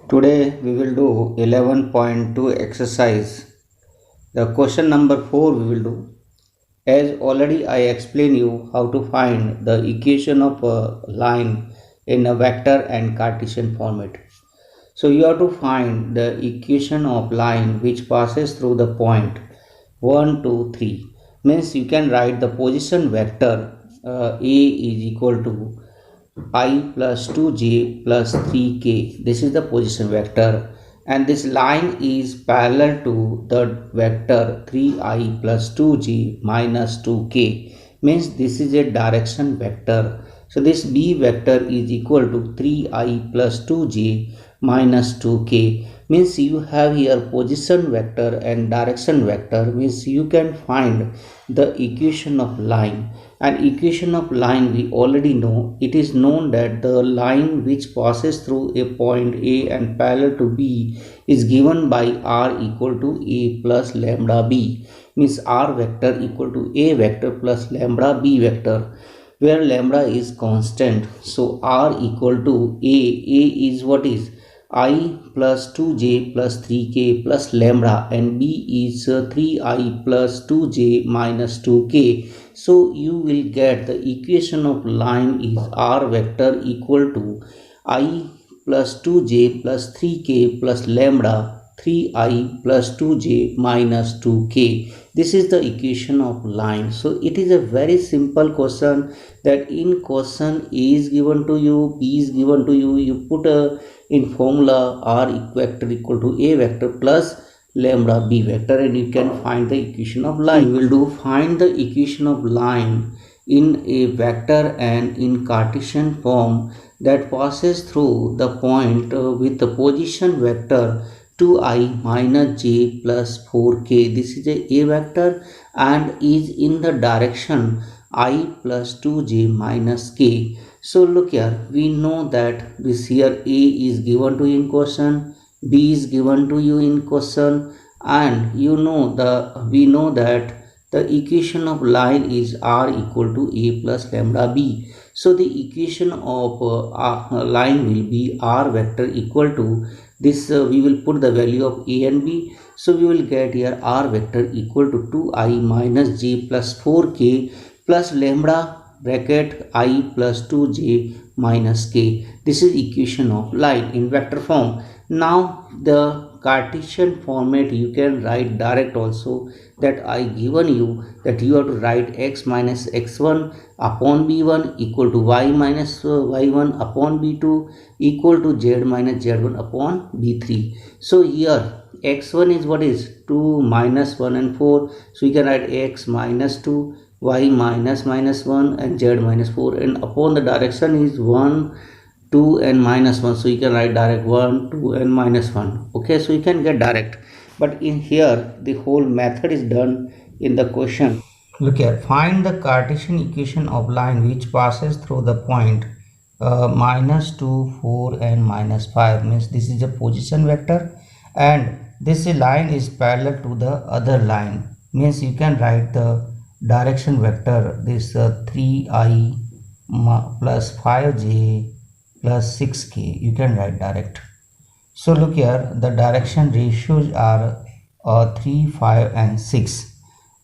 Today we will do 11.2 exercise. The question number 4 we will do. As already I explained you how to find the equation of a line in a vector and Cartesian format. So you have to find the equation of line which passes through the point 1, 2, 3. Means you can write the position vector A is equal to I plus 2j plus 3k. This is the position vector, and this line is parallel to the vector 3i plus 2j minus 2k. Means this is a direction vector. So this b vector is equal to 3i plus 2j minus 2k. Means you have here position vector and direction vector. Means you can find the equation of line. And equation of line we already know. It is known that the line which passes through a point A and parallel to B is given by r equal to a plus lambda b. Means r vector equal to a vector plus lambda b vector, where lambda is constant. So r equal to a is what is I plus 2j plus 3k plus lambda, and b is 3i plus 2j minus 2k. So you will get the equation of line is r vector equal to I plus 2j plus 3k plus lambda 3i plus 2j minus 2k. This is the equation of line. So it is a very simple question, that in question A is given to you, B is given to you, you put a in formula r vector equal to a vector plus lambda b vector, and you can find the equation of line. We will do find the equation of line in a vector and in Cartesian form that passes through the point with the position vector 2i minus j plus 4k. This is a vector and is in the direction I plus 2j minus k. So look here, we know that this here A is given to you in question, B is given to you in question, and we know that the equation of line is r equal to a plus lambda b. So the equation of line will be r vector equal to this. We will put the value of a and b. So we will get here r vector equal to 2i minus j plus 4k plus lambda bracket I plus 2j minus k. This is equation of line in vector form. Now the Cartesian format you can write direct also, that I given you that you have to write x minus x1 upon b1 equal to y minus y1 upon b2 equal to z minus z1 upon b3. So here x1 is what is 2 minus 1 and 4. So you can write x minus 2, y minus minus 1 and z minus 4, and upon the direction is 1, 2 and minus 1. So you can write direct 1, 2 and minus 1. Okay, so you can get direct, but in here the whole method is done in the question. Look here, find the Cartesian equation of line which passes through the point minus 2, 4 and minus 5. Means this is a position vector and this line is parallel to the other line. Means you can write the direction vector, this 3i plus 5j plus 6k, you can write direct. So look here, the direction ratios are 3, 5 and 6,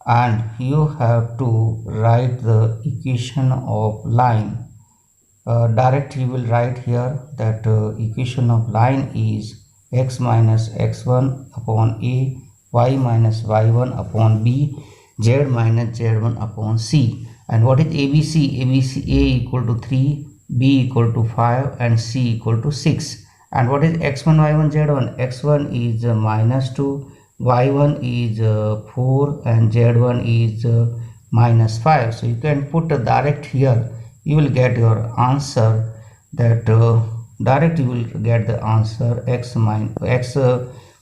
and you have to write the equation of line. Direct you will write here that equation of line is x minus x1 upon a, y minus y1 upon b, z minus z1 upon c. And what is ABC? ABC, a equal to 3, b equal to 5 and c equal to 6. And what is x1 y1 z1? x1 is minus 2, y1 is 4 and z1 is minus 5. So you can put a direct here, you will get your answer, that direct you will get the answer x minus x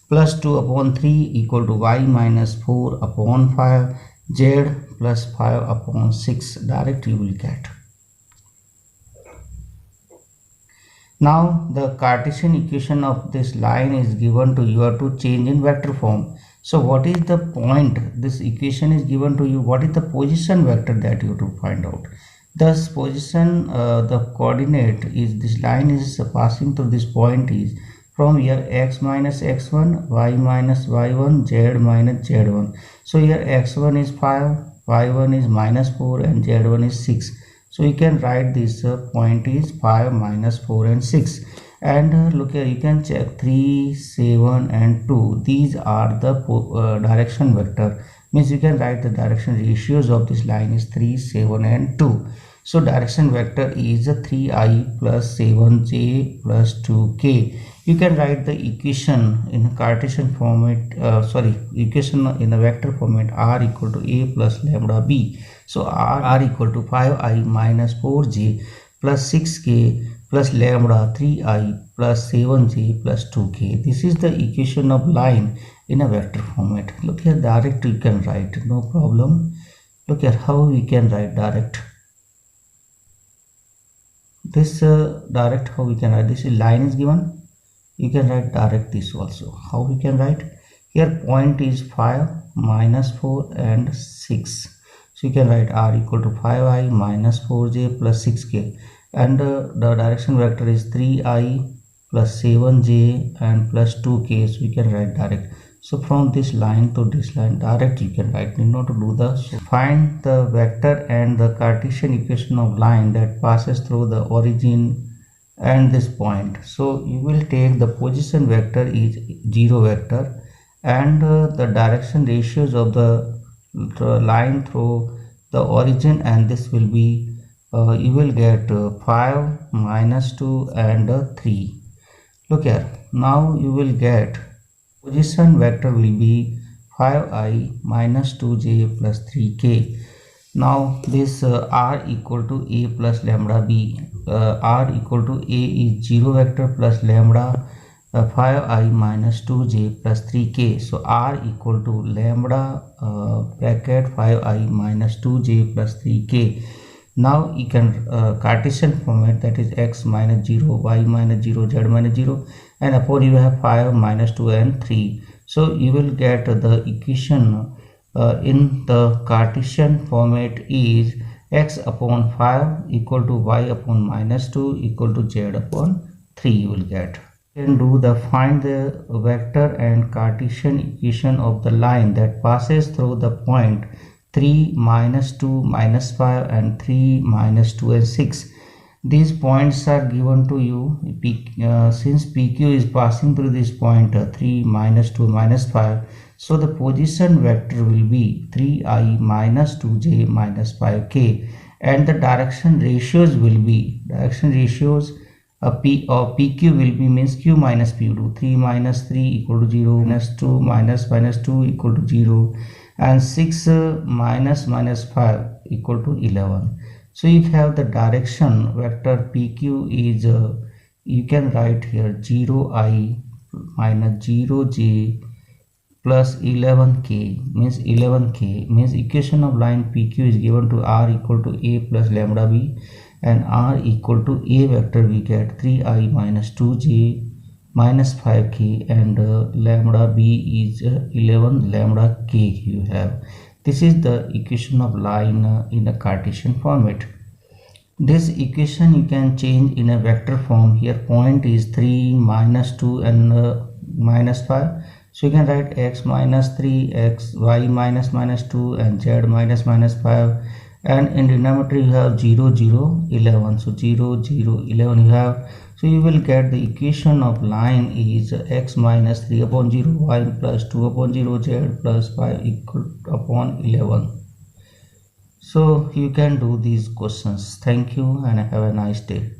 plus 2 upon 3 equal to y minus 4 upon 5, z plus 5 upon 6. Direct you will get. Now the Cartesian equation of this line is given to you, have to change in vector form. So what is the point? This equation is given to you. What is the position vector that you have to find out? Thus position, the coordinate is, this line is passing through this point is from here x minus x1, y minus y1, z minus z1. So here x1 is 5, y1 is minus 4 and z1 is 6. So you can write this point is 5 minus 4 and 6. And look here, you can check 3, 7 and 2. These are the direction vector. Means you can write the direction ratios of this line is 3, 7 and 2. So direction vector is 3i plus 7j plus 2k. You can write the equation in Cartesian format, equation in a vector format r equal to a plus lambda b. So r equal to 5i minus 4j plus 6k plus lambda 3i plus 7j plus 2k. This is the equation of line in a vector format. Look here, direct you can write, no problem. Look at how we can write direct. This direct, how we can write this, line is given, you can write direct this also. How we can write here, point is 5 minus 4 and 6. So you can write r equal to 5i minus 4j plus 6k, and the direction vector is 3i plus 7j and plus 2k. So you can write direct. So from this line to this line, direct you can write, need not to do the. So find the vector and the Cartesian equation of line that passes through the origin and this point. So you will take the position vector is 0 vector, and the direction ratios of the line through the origin, and this will be you will get 5 minus 2 and 3. Look here, now you will get position vector will be 5i minus 2j plus 3k. Now this r equal to a plus lambda b. R equal to a is 0 vector plus lambda 5i minus 2j plus 3k. So r equal to lambda bracket 5i minus 2j plus 3k. Now you can Cartesian format, that is x minus 0, y minus 0, z minus 0, and upon you have 5 minus 2 and 3. So you will get the equation in the Cartesian format is x upon 5 equal to y upon minus 2 equal to z upon 3 you will get. You can do the find the vector and Cartesian equation of the line that passes through the point 3 minus 2 minus 5 and 3 minus 2 and 6. These points are given to you. Since PQ is passing through this point 3 minus 2 minus 5, so the position vector will be 3i minus 2j minus 5k, and the direction ratios will be P or PQ will be means Q minus P. Do 3 minus 3 equal to 0, minus 2 minus 2 equal to 0, and 6 minus 5 equal to 11. So you have the direction vector PQ is you can write here 0i minus 0j plus 11k means equation of line PQ is given to r equal to a plus lambda b, and r equal to a vector we get 3i minus 2j minus 5k, and lambda b is 11 lambda k you have. This is the equation of line in a Cartesian format. This equation you can change in a vector form. Here point is 3 minus 2 and minus 5. So you can write x minus 3, x, y minus 2 and z minus 5, and in denominator you have 0, 0, 11. So 0, 0, 11 you have. So you will get the equation of line is x minus 3 upon 0, y plus 2 upon 0, z plus 5 equal upon 11. So you can do these questions. Thank you and have a nice day.